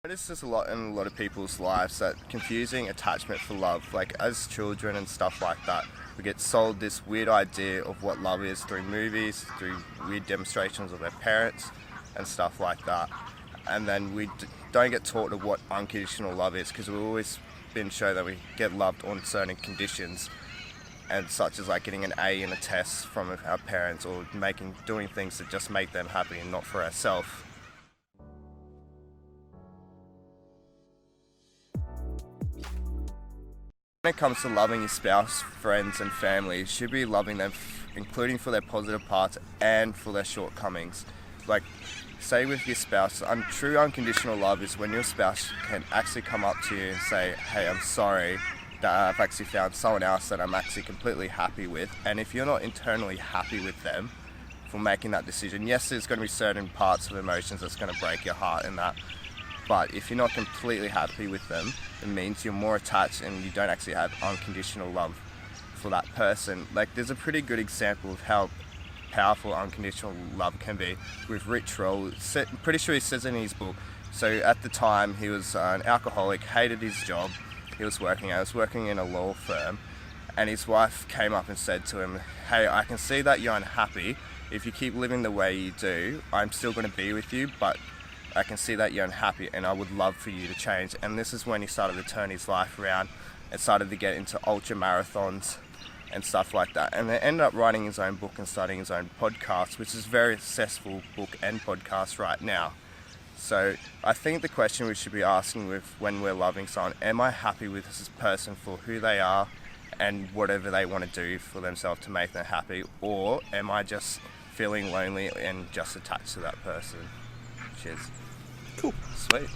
Notice there's a lot in a lot of people's lives that confusing attachment for love. Like as children and stuff like that, we get sold this weird idea of what love is through movies, through weird demonstrations of their parents and stuff like that. And then we don't get taught of what unconditional love is, because we've always been shown that we get loved on certain conditions, and such as like getting an A in a test from our parents, or doing things that just make them happy and not for ourselves. When it comes to loving your spouse, friends and family, you should be loving them including for their positive parts and for their shortcomings. Like, say with your spouse, true unconditional love is when your spouse can actually come up to you and say, hey, I'm sorry that I've actually found someone else that I'm actually completely happy with. And if you're not internally happy with them for making that decision, yes, there's going to be certain parts of emotions that's going to break your heart and that. But if you're not completely happy with them, it means you're more attached and you don't actually have unconditional love for that person. Like, there's a pretty good example of how powerful unconditional love can be with Rich Roll. Pretty sure he says in his book. So at the time he was an alcoholic, hated his job he was working at. He was working in a law firm, and his wife came up and said to him, hey, I can see that you're unhappy. If you keep living the way you do, I'm still going to be with you, but I can see that you're unhappy and I would love for you to change. And this is when he started to turn his life around and started to get into ultra marathons and stuff like that. And they ended up writing his own book and starting his own podcast, which is a very successful book and podcast right now. So I think the question we should be asking when we're loving someone, am I happy with this person for who they are and whatever they want to do for themselves to make them happy, or am I just feeling lonely and just attached to that person? Cheers. Cool. Sweet.